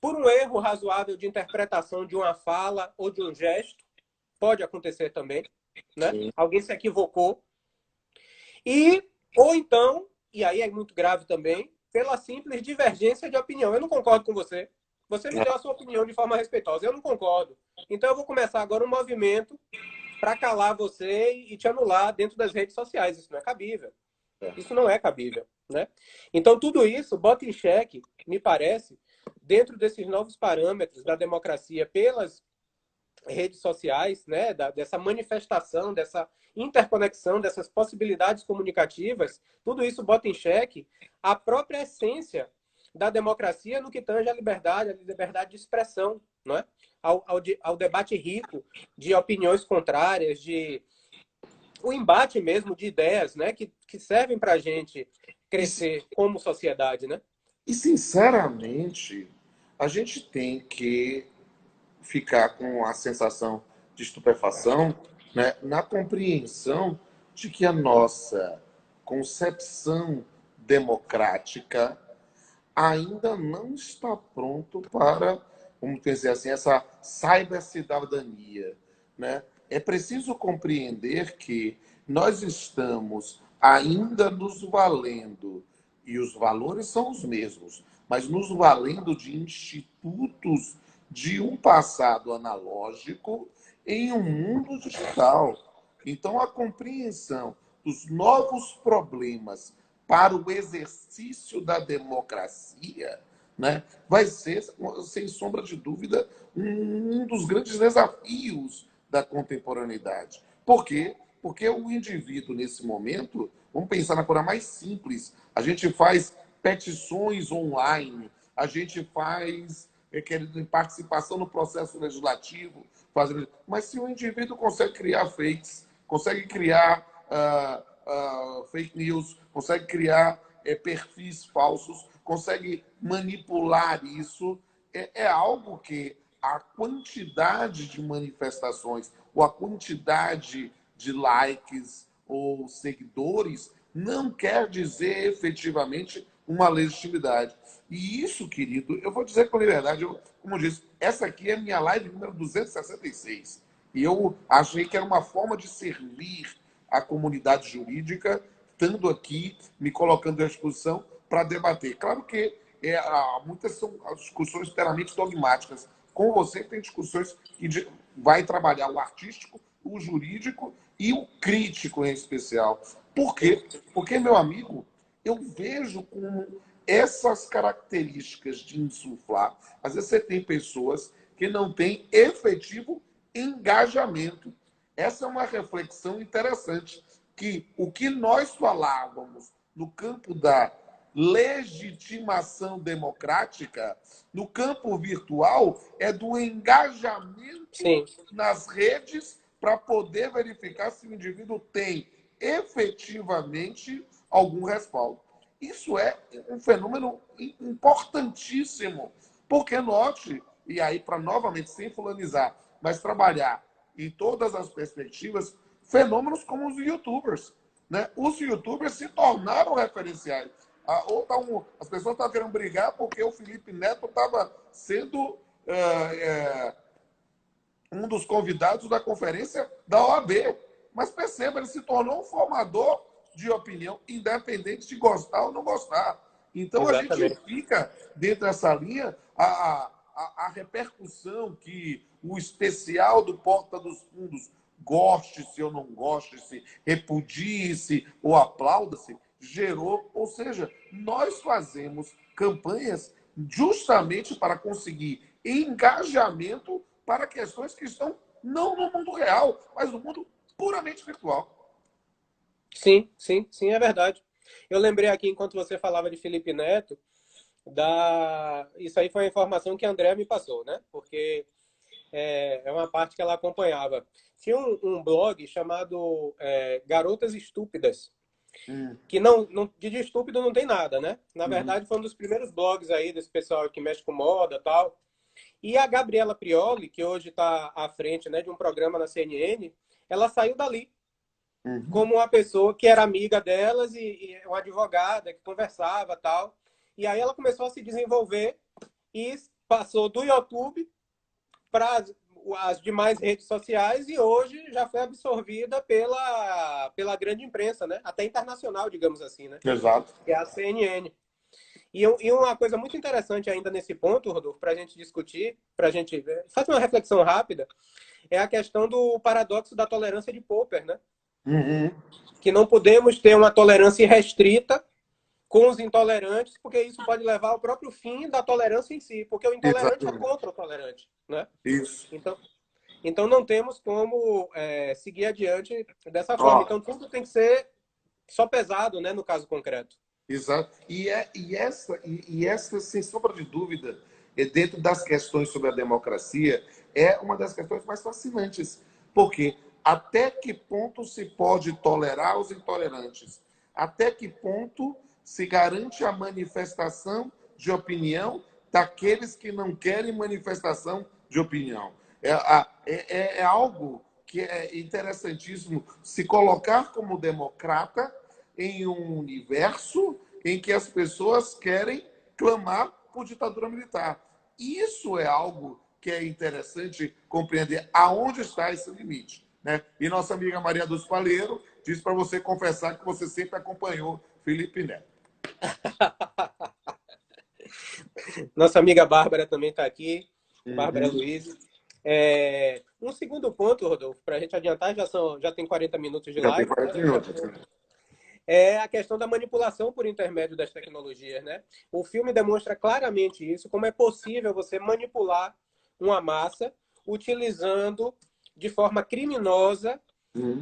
Por um erro razoável de interpretação de uma fala ou de um gesto, pode acontecer também, né? Sim. Alguém se equivocou. Ou então, e aí é muito grave também, pela simples divergência de opinião. Eu não concordo com você. Você me deu a sua opinião de forma respeitosa. Eu não concordo. Então eu vou começar agora um movimento para calar você e te anular dentro das redes sociais. Isso não é cabível. Isso não é cabível, né? Então tudo isso bota em xeque, me parece, dentro desses novos parâmetros da democracia pelas redes sociais, né, dessa manifestação, dessa interconexão, dessas possibilidades comunicativas, tudo isso bota em xeque a própria essência da democracia no que tange à liberdade de expressão, não é? Ao debate rico de opiniões contrárias, de o embate mesmo de ideias, né, que servem para a gente E, crescer como sociedade, né? e, sinceramente, a gente tem que ficar com a sensação de estupefação, né, na compreensão de que a nossa concepção democrática ainda não está pronto para, vamos dizer assim, essa cybercidadania, né? É preciso compreender que nós estamos ainda nos valendo, e os valores são os mesmos, mas nos valendo de institutos de um passado analógico em um mundo digital. Então, a compreensão dos novos problemas para o exercício da democracia, né, vai ser, sem sombra de dúvida, um dos grandes desafios da contemporaneidade. Por quê? Porque o indivíduo, nesse momento, vamos pensar na coisa mais simples, a gente faz petições online, a gente faz participação no processo legislativo, mas se o indivíduo consegue criar fakes, consegue criar fake news, consegue criar perfis falsos, consegue manipular isso, é algo que a quantidade de manifestações ou a quantidade de likes ou seguidores não quer dizer efetivamente uma legitimidade. E isso, querido, eu vou dizer com liberdade, como eu disse, essa aqui é a minha live número 266. E eu achei que era uma forma de servir a comunidade jurídica, estando aqui, me colocando à disposição para debater. Claro que muitas são discussões inteiramente dogmáticas. Com você tem discussões que vai trabalhar o artístico, o jurídico e o crítico em especial. Por quê? Porque, meu amigo, eu vejo com essas características de insuflar. Às vezes você tem pessoas que não têm efetivo engajamento. Essa é uma reflexão interessante, que o que nós falávamos no campo da legitimação democrática, no campo virtual, é do engajamento Sim. nas redes para poder verificar se o indivíduo tem efetivamente algum respaldo. Isso é um fenômeno importantíssimo, porque note, e aí para novamente sem fulanizar, mas trabalhar em todas as perspectivas, fenômenos como os youtubers. Né? Os youtubers se tornaram referenciais. As pessoas estavam querendo brigar porque o Felipe Neto estava sendo um dos convidados da conferência da OAB. Mas perceba, ele se tornou um formador de opinião, independente de gostar ou não gostar. Então, a gente Exatamente. fica dentro dessa linha, a repercussão que o especial do Porta dos Fundos, goste-se ou não goste-se, repudie-se ou aplauda-se, gerou. Ou seja, nós fazemos campanhas justamente para conseguir engajamento para questões que estão não no mundo real, mas no mundo puramente virtual. Sim, sim, sim, é verdade. Eu lembrei aqui, enquanto você falava de Felipe Neto, isso aí foi a informação que a André me passou, né? Porque é uma parte que ela acompanhava. Tinha um blog chamado Garotas Estúpidas, que de estúpido não tem nada, né? Na verdade, foi um dos primeiros blogs aí desse pessoal que mexe com moda e tal. E a Gabriela Prioli, que hoje está à frente, né, de um programa na CNN, ela saiu dali como uma pessoa que era amiga delas e uma advogada que conversava e tal. E aí ela começou a se desenvolver e passou do YouTube para as demais redes sociais e hoje já foi absorvida pela grande imprensa, né? Até internacional, digamos assim, né? Exato. Que é a CNN. E uma coisa muito interessante ainda nesse ponto, Rodolfo, para a gente discutir, para a gente fazer uma reflexão rápida, é a questão do paradoxo da tolerância de Popper, né? Que não podemos ter uma tolerância irrestrita com os intolerantes, porque isso pode levar ao próprio fim da tolerância em si, porque o intolerante é Exatamente. contra o tolerante, né? Isso. Então não temos como seguir adiante dessa forma. Ó, Então tudo tem que ser só pesado, né, no caso concreto. exato. Essa, sem sombra de dúvida, dentro das questões sobre a democracia, é uma das questões mais fascinantes. Porque até que ponto se pode tolerar os intolerantes? Até que ponto se garante a manifestação de opinião daqueles que não querem manifestação de opinião? É algo que é interessantíssimo se colocar como democrata em um universo em que as pessoas querem clamar por ditadura militar. Isso é algo que é interessante compreender aonde está esse limite. Né? E nossa amiga Maria dos Paleiro diz para você confessar que você sempre acompanhou Felipe Neto. Nossa amiga Bárbara também está aqui, Bárbara Luiz. Um segundo ponto, Rodolfo, para a gente adiantar, já tem 40 minutos de Já tem live. 40 minutos. É a questão da manipulação por intermédio das tecnologias, né? O filme demonstra claramente isso, como é possível você manipular uma massa utilizando de forma criminosa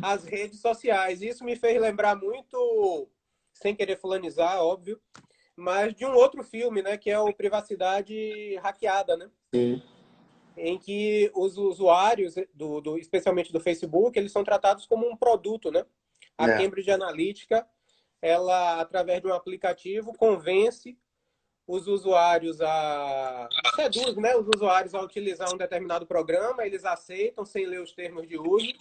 as redes sociais. Isso me fez lembrar muito, sem querer fulanizar, óbvio, mas de um outro filme, né, que é o Privacidade Hackeada, né? Sim. Em que os usuários, especialmente do Facebook, eles são tratados como um produto, né? A Cambridge Analytica, ela, através de um aplicativo, convence os usuários seduz, né, os usuários a utilizar um determinado programa, eles aceitam sem ler os termos de uso,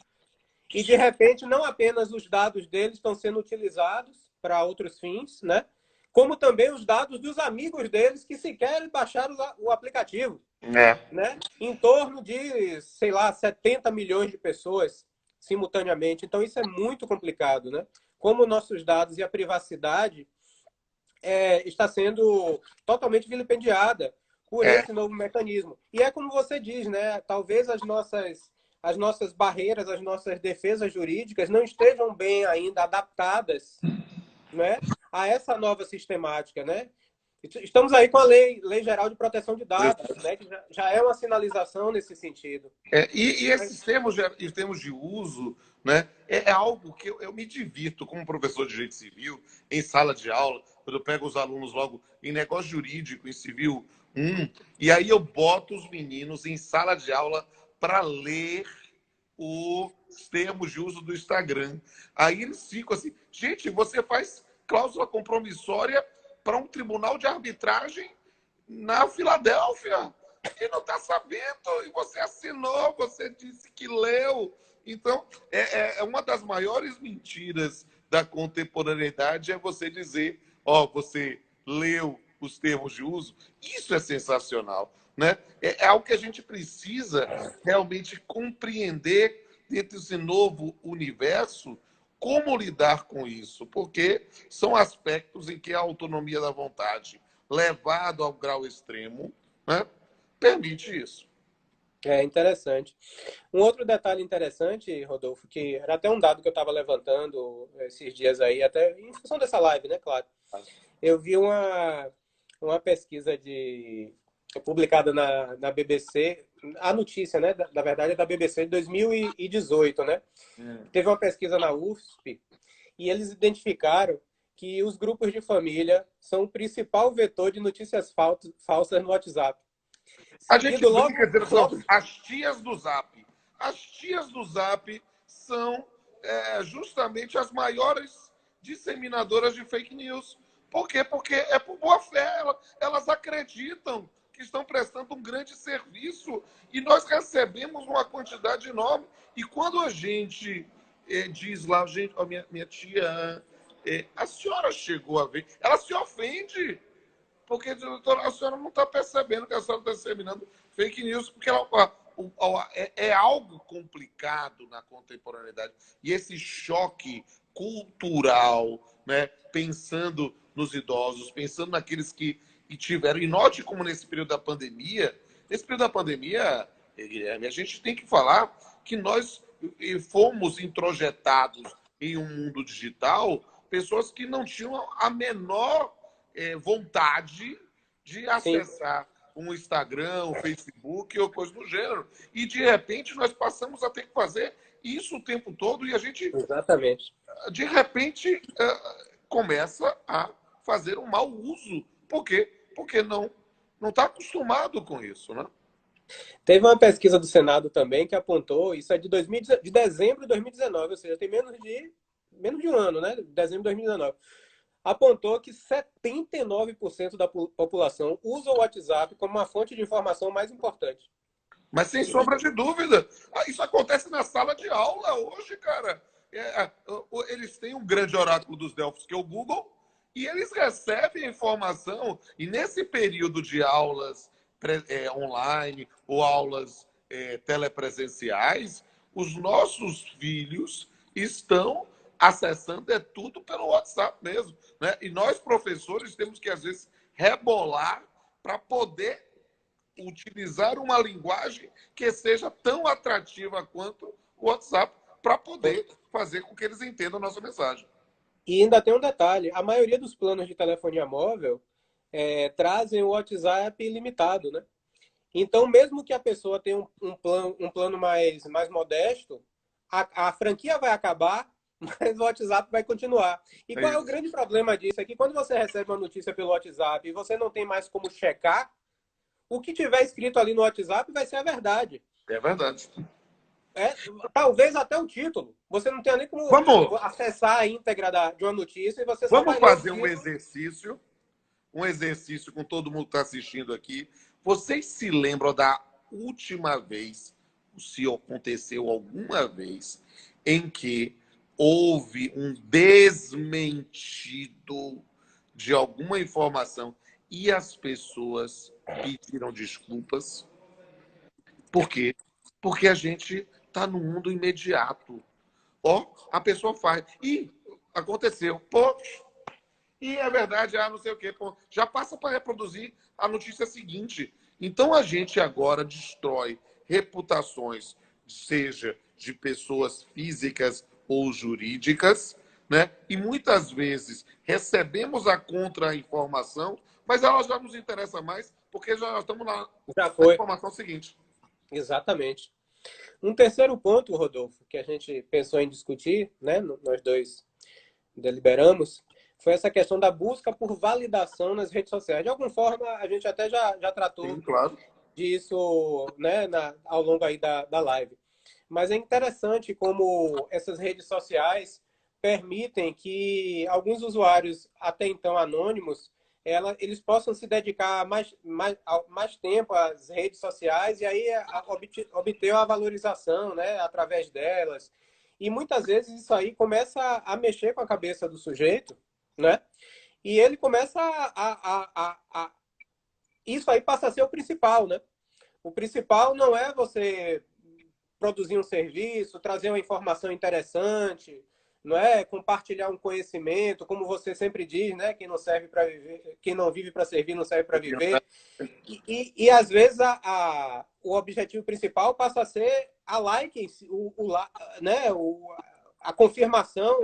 e de repente não apenas os dados deles estão sendo utilizados para outros fins, né, como também os dados dos amigos deles que sequer baixaram o aplicativo. É. Né? Em torno de, sei lá, 70 milhões de pessoas simultaneamente. Então, isso é muito complicado, né? Como nossos dados e a privacidade está sendo totalmente vilipendiada por esse novo mecanismo. E é como você diz, né? Talvez as nossas barreiras, as nossas defesas jurídicas não estejam bem ainda adaptadas, né, a essa nova sistemática, né? Estamos aí com a Lei Geral de Proteção de Dados, né, que já é uma sinalização nesse sentido. E esses termos de uso, né, é algo que eu me divirto como professor de direito civil, em sala de aula, quando eu pego os alunos logo em negócio jurídico, em civil 1, e aí eu boto os meninos em sala de aula para ler os termos de uso do Instagram. Aí eles ficam assim, gente, você faz cláusula compromissória para um tribunal de arbitragem na Filadélfia e não está sabendo, e você assinou, você disse que leu. Então, é uma das maiores mentiras da contemporaneidade é você dizer, você leu os termos de uso. Isso é sensacional, né? É algo que a gente precisa realmente compreender dentro desse novo universo, como lidar com isso, porque são aspectos em que a autonomia da vontade, levado ao grau extremo, né, permite isso. É interessante. Um outro detalhe interessante, Rodolfo, que era até um dado que eu estava levantando esses dias aí, até em função dessa live, né, claro. Eu vi uma pesquisa publicada na BBC, a notícia, né, na verdade é da BBC de 2018, né? Teve uma pesquisa na USP e eles identificaram que os grupos de família são o principal vetor de notícias falsas no WhatsApp. A gente brinca dizendo as tias do Zap. As tias do Zap são justamente as maiores disseminadoras de fake news. Por quê? Porque é por boa fé. Elas acreditam que estão prestando um grande serviço e nós recebemos uma quantidade enorme. E quando a gente diz lá, gente, minha tia, a senhora chegou a ver, ela se ofende. Porque, doutora, a senhora não está percebendo que a senhora está disseminando fake news, porque é algo complicado na contemporaneidade. E esse choque cultural, né, pensando nos idosos, pensando naqueles que tiveram. E note como nesse período da pandemia, Guilherme, a gente tem que falar que nós fomos introjetados em um mundo digital, pessoas que não tinham a menor vontade de acessar um Instagram, um Facebook ou coisa do gênero. E, de repente, nós passamos a ter que fazer isso o tempo todo e a gente, exatamente, de repente, começa a fazer um mau uso. Por quê? Porque não está acostumado com isso, né? Teve uma pesquisa do Senado também que apontou, isso é de dezembro de 2019, ou seja, tem menos de um ano, né? Dezembro de 2019. Apontou que 79% da população usa o WhatsApp como uma fonte de informação mais importante. Mas sem sombra de dúvida. Isso acontece na sala de aula hoje, cara. Eles têm um grande oráculo dos Delfos, que é o Google, e eles recebem informação, e nesse período de aulas online ou aulas telepresenciais, os nossos filhos estão acessando tudo pelo WhatsApp mesmo, né? E nós, professores, temos que, às vezes, rebolar para poder utilizar uma linguagem que seja tão atrativa quanto o WhatsApp para poder fazer com que eles entendam a nossa mensagem. E ainda tem um detalhe, a maioria dos planos de telefonia móvel trazem o WhatsApp ilimitado, né? Então, mesmo que a pessoa tenha um plano mais modesto, a franquia vai acabar, mas o WhatsApp vai continuar. E qual é o grande problema disso? É que quando você recebe uma notícia pelo WhatsApp e você não tem mais como checar, o que tiver escrito ali no WhatsApp vai ser a verdade. É verdade. Talvez até o título. Você não tenha nem como acessar a íntegra de uma notícia e você só Vamos vai ler fazer um exercício. um exercício com todo mundo que está assistindo aqui. Vocês se lembram da última vez, se aconteceu alguma vez, em que houve um desmentido de alguma informação e as pessoas pediram desculpas? Por quê? Porque a gente está no mundo imediato. Ó, a pessoa faz. E aconteceu. Pô, e é verdade, não sei o quê. Pô, já passa para reproduzir a notícia seguinte. Então a gente agora destrói reputações, seja de pessoas físicas ou jurídicas, né? E muitas vezes recebemos a contra-informação, mas ela já nos interessa mais porque já estamos Já na foi. informação seguinte. Exatamente. Um terceiro ponto, Rodolfo, que a gente pensou em discutir, né? Nós dois deliberamos, foi essa questão da busca por validação nas redes sociais. De alguma forma, a gente até já tratou Sim, claro. disso, né, ao longo aí da live. Mas é interessante como essas redes sociais permitem que alguns usuários, até então anônimos, eles possam se dedicar mais tempo às redes sociais e aí obter a valorização, né, através delas. E muitas vezes isso aí começa a mexer com a cabeça do sujeito, né? E ele começa isso aí passa a ser o principal, né? O principal não é você produzir um serviço, trazer uma informação interessante, não é compartilhar um conhecimento, como você sempre diz, né? Quem não serve para viver, quem não vive para servir, não serve para viver. E às vezes o objetivo principal passa a ser a like, né? A confirmação.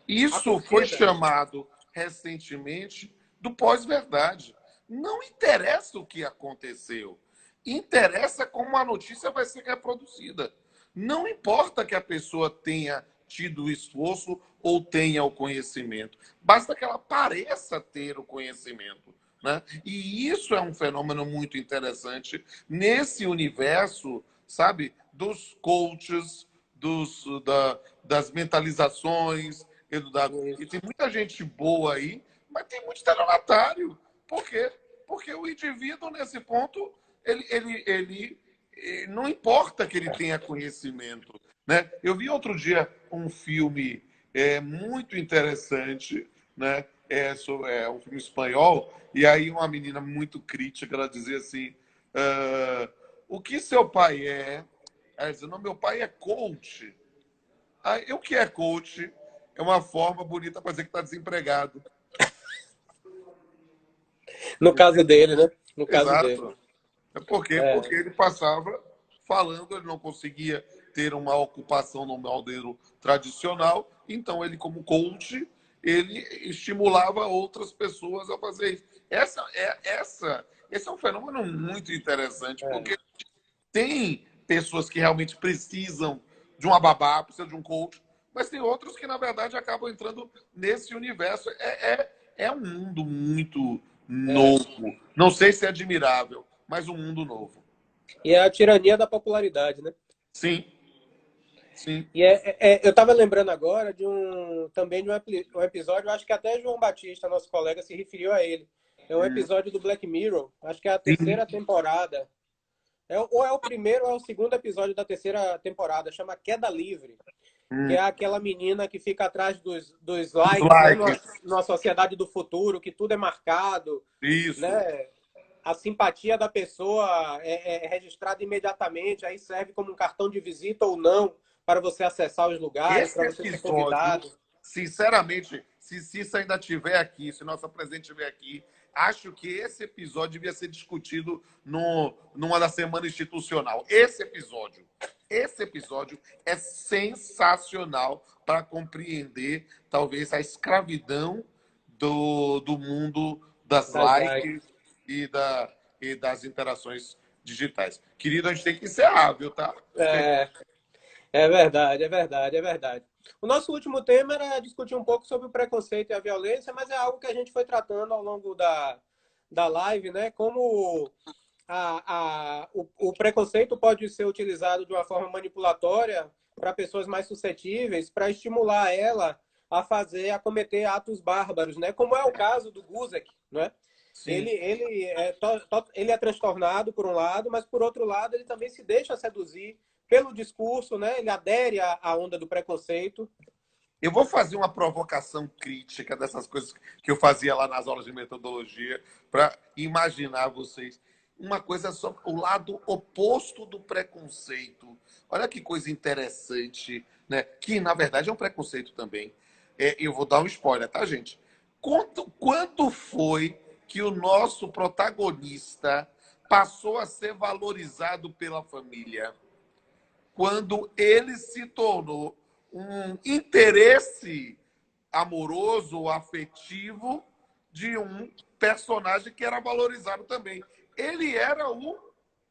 Isso foi chamado recentemente do pós-verdade. Não interessa o que aconteceu. Interessa como a notícia vai ser reproduzida. Não importa que a pessoa tenha tido o esforço ou tenha o conhecimento. Basta que ela pareça ter o conhecimento. Né? E isso é um fenômeno muito interessante nesse universo, sabe, dos coaches, das mentalizações. E tem muita gente boa aí, mas tem muito estelionatário. Por quê? Porque o indivíduo, nesse ponto, ele não importa que ele tenha conhecimento. Né? Eu vi outro dia um filme muito interessante, né? É um filme espanhol, e aí uma menina muito crítica, ela dizia assim, o que seu pai é? Ela dizia, não, meu pai é coach. Aí, o que é coach? É uma forma bonita para dizer que está desempregado. No caso dele, né? No caso dele. Exato. Porque ele passava falando, ele não conseguia ter uma ocupação no modelo tradicional, então ele, como coach, ele estimulava outras pessoas a fazer isso. Esse é um fenômeno muito interessante, porque tem pessoas que realmente precisam de uma babá, precisam de um coach, mas tem outros que, na verdade, acabam entrando nesse universo. É um mundo muito novo. Não sei se é admirável, mas um mundo novo. E é a tirania da popularidade, né? Sim. Sim. E eu estava lembrando agora também de um episódio, acho que até João Batista, nosso colega, se referiu a ele. É um episódio do Black Mirror, acho que é a terceira temporada. Ou é o primeiro ou é o segundo episódio da terceira temporada, chama Queda Livre. Que é aquela menina que fica atrás dos likes, né? Numa sociedade do futuro, que tudo é marcado. Isso. Né? A simpatia da pessoa é registrada imediatamente, aí serve como um cartão de visita ou não para você acessar os lugares, para você ser convidado. Sinceramente, se isso ainda estiver aqui, se nossa presidente estiver aqui, acho que esse episódio devia ser discutido numa da semana institucional. Esse episódio é sensacional para compreender, talvez, a escravidão do mundo das likes e das interações digitais. Querido, a gente tem que encerrar, viu, tá? É verdade, é verdade, é verdade. O nosso último tema era discutir um pouco sobre o preconceito e a violência, mas é algo que a gente foi tratando ao longo da live, né? Como o preconceito pode ser utilizado de uma forma manipulatória para pessoas mais suscetíveis, para estimular ela a cometer atos bárbaros, né? Como é o caso do Guzik, né? Sim. Ele é transtornado por um lado, mas por outro lado ele também se deixa seduzir pelo discurso, né? Ele adere à onda do preconceito. Eu vou fazer uma provocação crítica dessas coisas que eu fazia lá nas aulas de metodologia para imaginar vocês. Uma coisa só, o lado oposto do preconceito. Olha que coisa interessante, né? Que na verdade é um preconceito também. Eu vou dar um spoiler, tá, gente? Quando foi que o nosso protagonista passou a ser valorizado pela família? Quando ele se tornou um interesse amoroso ou afetivo de um personagem que era valorizado também. Ele era o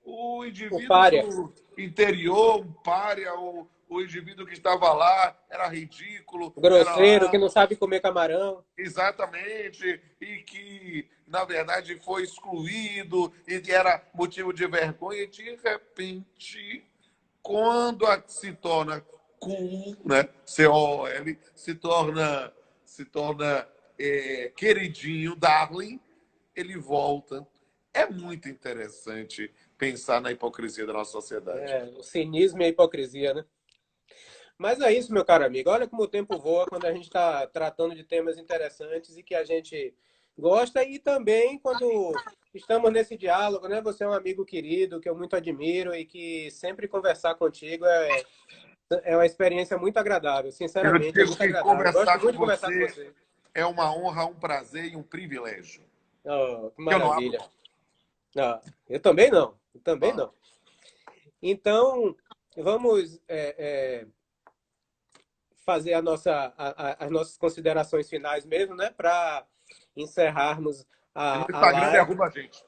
O pária. indivíduo interior, um pária, o indivíduo que estava lá, era ridículo, era Grosseiro, que lá, não sabe comer camarão. exatamente, e que, na verdade, foi excluído, e que era motivo de vergonha, e de repente quando se torna cool, né? C-O-L, se torna queridinho, darling, ele volta. É muito interessante pensar na hipocrisia da nossa sociedade. O cinismo e a hipocrisia, né? Mas é isso, meu caro amigo. Olha como o tempo voa quando a gente está tratando de temas interessantes e que a gente gosta, e também quando estamos nesse diálogo, né? Você é um amigo querido que eu muito admiro e que sempre conversar contigo é uma experiência muito agradável. Eu Sinceramente, é digo muito que agradável. Eu gosto conversar com muito de conversar com você você. é uma honra, um prazer e um privilégio. Oh, que Que eu não abro maravilha. mão. Ah, eu também não. Eu também Ah, não. Então, vamos fazer as nossas considerações finais mesmo, né? Para encerrarmos e no a Instagram live. derruba a gente.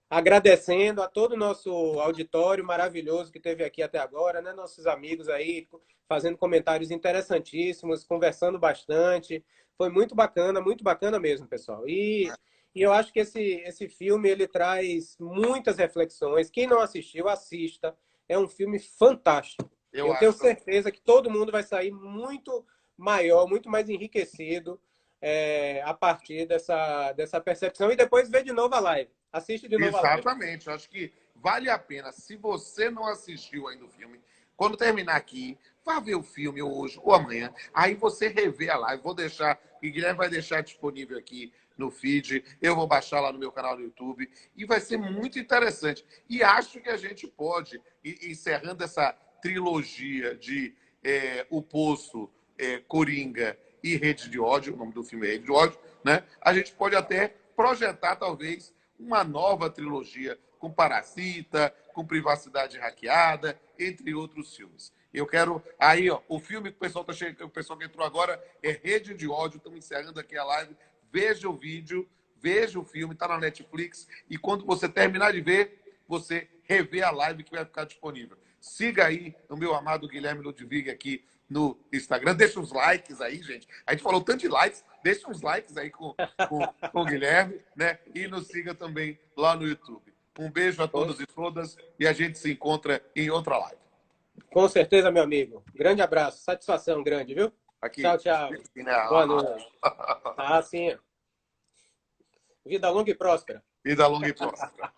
Agradecendo a todo o nosso auditório maravilhoso que teve aqui até agora, né? Nossos amigos aí fazendo comentários interessantíssimos, conversando bastante. Foi muito bacana mesmo, pessoal. E eu acho que esse filme ele traz muitas reflexões. Quem não assistiu, assista. É um filme fantástico. Eu Eu tenho acho também. certeza que todo mundo vai sair muito maior, muito mais enriquecido a partir dessa percepção. E depois ver de novo a live. Assiste de novo a live. Exatamente. Eu acho que vale a pena. Se você não assistiu ainda o filme, quando terminar aqui, vá ver o filme hoje ou amanhã. Aí você revê a live. Vou deixar, o Guilherme vai deixar disponível aqui no feed. Eu vou baixar lá no meu canal do YouTube. E vai ser muito interessante. E acho que a gente pode, encerrando essa trilogia de O Poço, Coringa e Rede de Ódio, o nome do filme é Rede de Ódio, né? A gente pode até projetar, talvez, uma nova trilogia com Parasita, com Privacidade Hackeada, entre outros filmes. Eu quero. Aí, ó, o filme que o pessoal tá chegando, o pessoal que entrou agora é Rede de Ódio. Estamos encerrando aqui a live. Veja o vídeo, veja o filme, está na Netflix. E quando você terminar de ver, você revê a live que vai ficar disponível. Siga aí o meu amado Guilherme Ludwig aqui no Instagram. Deixa os likes aí, gente. A gente falou tanto de likes. Deixa uns likes aí com o Guilherme, né? E nos siga também lá no YouTube. Um beijo a todos e todas e a gente se encontra em outra live. Com certeza, meu amigo. Grande abraço. Satisfação grande, viu? Aqui. Tchau, tchau. Boa noite. Ah, sim. Vida longa e próspera. Vida longa e próspera.